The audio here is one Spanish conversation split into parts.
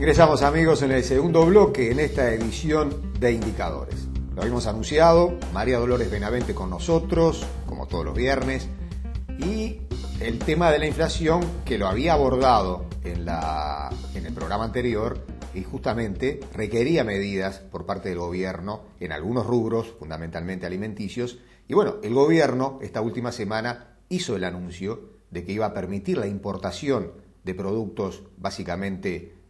Ingresamos, amigos, en el segundo bloque en esta edición de Indicadores. Lo habíamos anunciado, María Dolores Benavente con nosotros, como todos los viernes, y el tema de la inflación que lo había abordado en el programa anterior y justamente requería medidas por parte del gobierno en algunos rubros, fundamentalmente alimenticios, y bueno, el gobierno esta última semana hizo el anuncio de que iba a permitir la importación de productos básicamente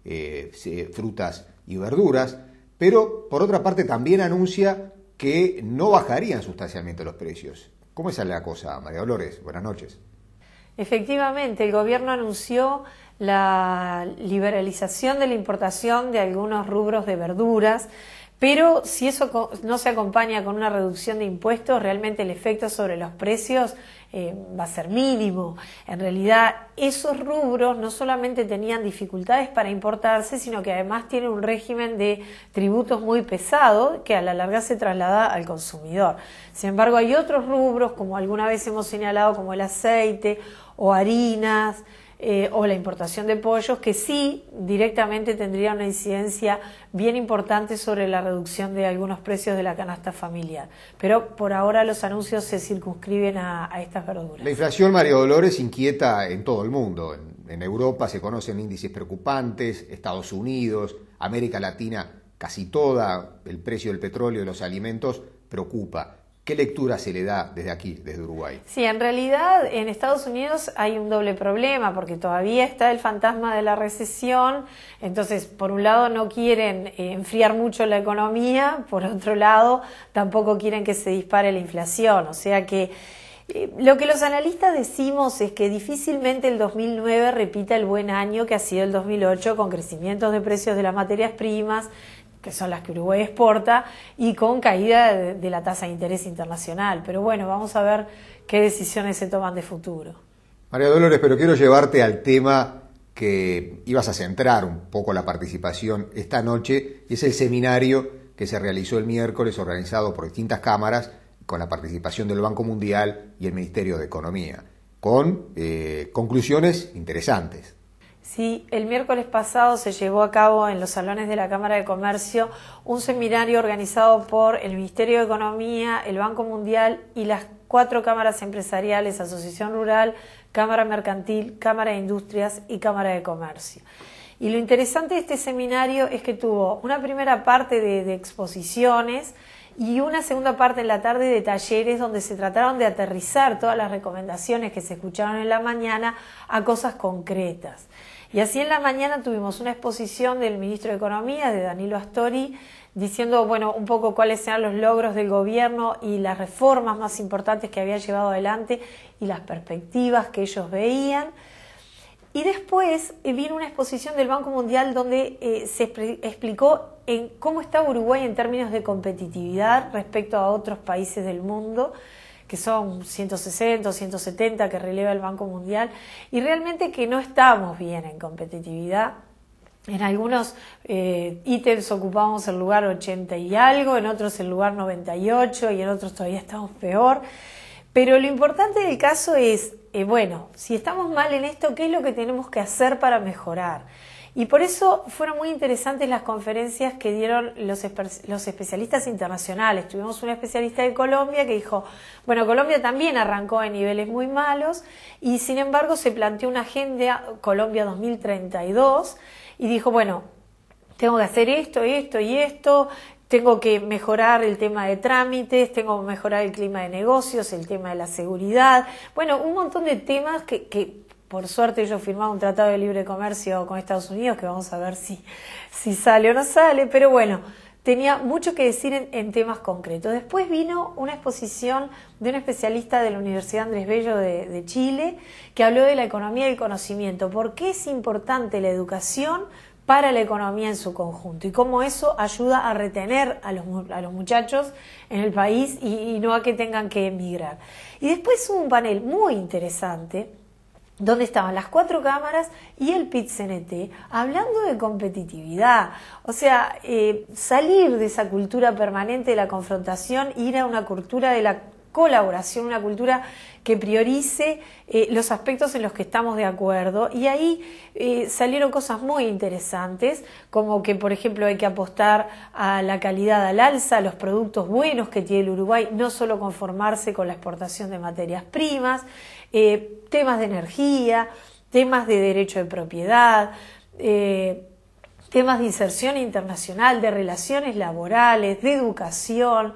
frutas y verduras, pero por otra parte también anuncia que no bajarían sustancialmente los precios. ¿Cómo es la cosa, María Dolores? Buenas noches. Efectivamente, el gobierno anunció la liberalización de la importación de algunos rubros de verduras, pero si eso no se acompaña con una reducción de impuestos, realmente el efecto sobre los precios va a ser mínimo. En realidad, esos rubros no solamente tenían dificultades para importarse, sino que además tienen un régimen de tributos muy pesado que a la larga se traslada al consumidor. Sin embargo, hay otros rubros, como alguna vez hemos señalado, como el aceite o harinas, o la importación de pollos, que sí directamente tendría una incidencia bien importante sobre la reducción de algunos precios de la canasta familiar. Pero por ahora los anuncios se circunscriben a estas verduras. La inflación, María Dolores, inquieta en todo el mundo. En Europa se conocen índices preocupantes, Estados Unidos, América Latina, casi toda, el precio del petróleo y los alimentos preocupa. ¿Qué lectura se le da desde aquí, desde Uruguay? Sí, en realidad en Estados Unidos hay un doble problema porque todavía está el fantasma de la recesión, entonces por un lado no quieren enfriar mucho la economía, por otro lado tampoco quieren que se dispare la inflación, o sea que lo que los analistas decimos es que difícilmente el 2009 repita el buen año que ha sido el 2008 con crecimientos de precios de las materias primas, que son las que Uruguay exporta, y con caída de la tasa de interés internacional. Pero bueno, vamos a ver qué decisiones se toman de futuro. María Dolores, pero quiero llevarte al tema que ibas a centrar un poco la participación esta noche, y es el seminario que se realizó el miércoles, organizado por distintas cámaras, con la participación del Banco Mundial y el Ministerio de Economía, con conclusiones interesantes. Sí, el miércoles pasado se llevó a cabo en los salones de la Cámara de Comercio un seminario organizado por el Ministerio de Economía, el Banco Mundial y las 4 cámaras empresariales, Asociación Rural, Cámara Mercantil, Cámara de Industrias y Cámara de Comercio. Y lo interesante de este seminario es que tuvo una primera parte de exposiciones y una segunda parte en la tarde de talleres donde se trataron de aterrizar todas las recomendaciones que se escucharon en la mañana a cosas concretas. Y así en la mañana tuvimos una exposición del ministro de Economía, de Danilo Astori, diciendo, bueno, un poco cuáles eran los logros del gobierno y las reformas más importantes que había llevado adelante y las perspectivas que ellos veían. Y después vino una exposición del Banco Mundial donde se explicó en cómo está Uruguay en términos de competitividad respecto a otros países del mundo, que son 160 o 170 que releva el Banco Mundial, y realmente que no estamos bien en competitividad. En algunos ítems ocupamos el lugar 80 y algo, en otros el lugar 98 y en otros todavía estamos peor. Pero lo importante del caso es, bueno, si estamos mal en esto, ¿qué es lo que tenemos que hacer para mejorar? Y por eso fueron muy interesantes las conferencias que dieron los especialistas internacionales. Tuvimos un especialista de Colombia que dijo, bueno, Colombia también arrancó en niveles muy malos y sin embargo se planteó una agenda Colombia 2032 y dijo, bueno, tengo que hacer esto, esto y esto, tengo que mejorar el tema de trámites, tengo que mejorar el clima de negocios, el tema de la seguridad, bueno, un montón de temas que por suerte ellos firmaron un tratado de libre comercio con Estados Unidos, que vamos a ver si sale o no sale, pero bueno, tenía mucho que decir en temas concretos. Después vino una exposición de un especialista de la Universidad Andrés Bello de Chile, que habló de la economía del conocimiento, por qué es importante la educación para la economía en su conjunto y cómo eso ayuda a retener a los muchachos en el país y no a que tengan que emigrar. Y después hubo un panel muy interesante donde estaban las 4 cámaras y el PIT-CNT hablando de competitividad, o sea, salir de esa cultura permanente de la confrontación, ir a una cultura de la colaboración, una cultura que priorice los aspectos en los que estamos de acuerdo, y ahí salieron cosas muy interesantes, como que por ejemplo hay que apostar a la calidad al alza, a los productos buenos que tiene el Uruguay, no solo conformarse con la exportación de materias primas, temas de energía, temas de derecho de propiedad, temas de inserción internacional, de relaciones laborales, de educación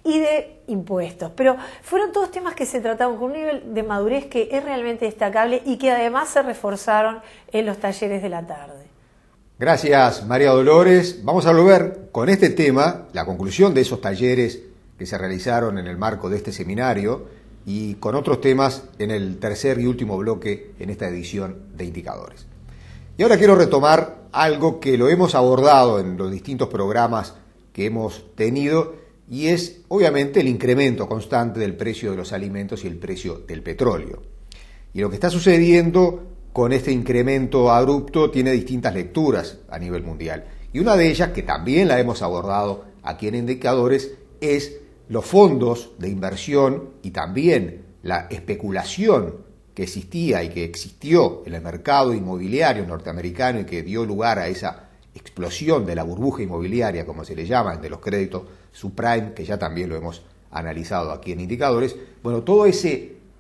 y de impuestos. Pero fueron todos temas que se trataron con un nivel de madurez que es realmente destacable y que además se reforzaron en los talleres de la tarde. Gracias, María Dolores. Vamos a volver con este tema, la conclusión de esos talleres que se realizaron en el marco de este seminario, y con otros temas en el tercer y último bloque en esta edición de Indicadores. Y ahora quiero retomar algo que lo hemos abordado en los distintos programas que hemos tenido, y es obviamente el incremento constante del precio de los alimentos y el precio del petróleo. Y lo que está sucediendo con este incremento abrupto tiene distintas lecturas a nivel mundial. Y una de ellas, que también la hemos abordado aquí en Indicadores, es los fondos de inversión y también la especulación que existía y que existió en el mercado inmobiliario norteamericano y que dio lugar a esa explosión de la burbuja inmobiliaria, como se le llama, de los créditos subprime, que ya también lo hemos analizado aquí en Indicadores. Bueno, toda esa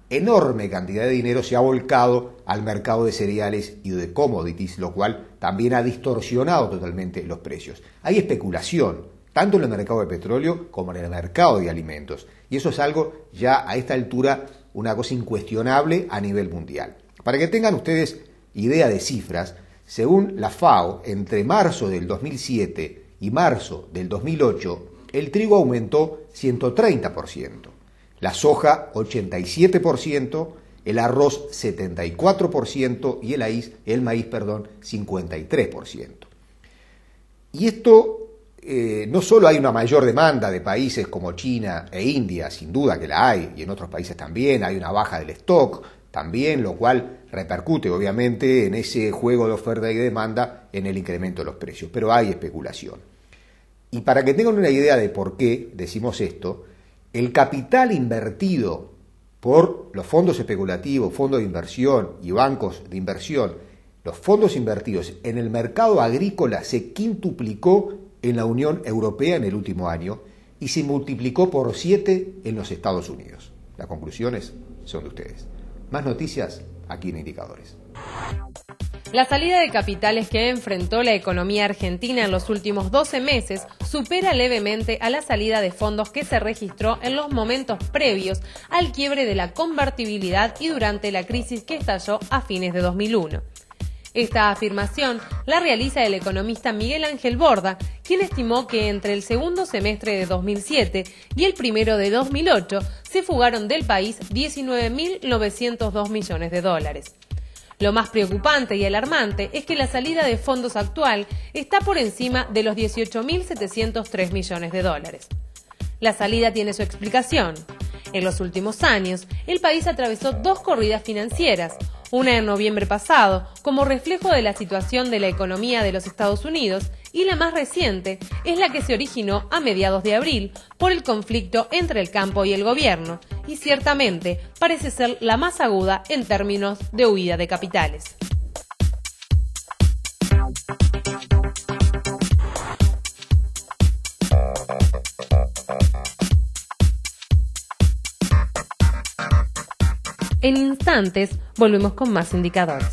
enorme cantidad de dinero se ha volcado al mercado de cereales y de commodities, lo cual también ha distorsionado totalmente los precios. Hay especulación, tanto en el mercado de petróleo como en el mercado de alimentos. Y eso es algo ya a esta altura una cosa incuestionable a nivel mundial. Para que tengan ustedes idea de cifras, según la FAO, entre marzo del 2007 y marzo del 2008, el trigo aumentó 130%, la soja 87%, el arroz 74% y el maíz 53%. Y esto no solo hay una mayor demanda de países como China e India, sin duda que la hay, y en otros países también, hay una baja del stock también, lo cual repercute obviamente en ese juego de oferta y demanda en el incremento de los precios, pero hay especulación. Y para que tengan una idea de por qué decimos esto, el capital invertido por los fondos especulativos, fondos de inversión y bancos de inversión, los fondos invertidos en el mercado agrícola se quintuplicó en la Unión Europea en el último año y se multiplicó por 7 en los Estados Unidos. Las conclusiones son de ustedes. Más noticias aquí en Indicadores. La salida de capitales que enfrentó la economía argentina en los últimos 12 meses supera levemente a la salida de fondos que se registró en los momentos previos al quiebre de la convertibilidad y durante la crisis que estalló a fines de 2001. Esta afirmación la realiza el economista Miguel Ángel Borda, quien estimó que entre el segundo semestre de 2007 y el primero de 2008 se fugaron del país 19.902 millones de dólares. Lo más preocupante y alarmante es que la salida de fondos actual está por encima de los 18.703 millones de dólares. La salida tiene su explicación. En los últimos años, el país atravesó 2 corridas financieras, una en noviembre pasado, como reflejo de la situación de la economía de los Estados Unidos, y la más reciente es la que se originó a mediados de abril por el conflicto entre el campo y el gobierno, y ciertamente parece ser la más aguda en términos de huida de capitales. En instantes volvemos con más indicadores.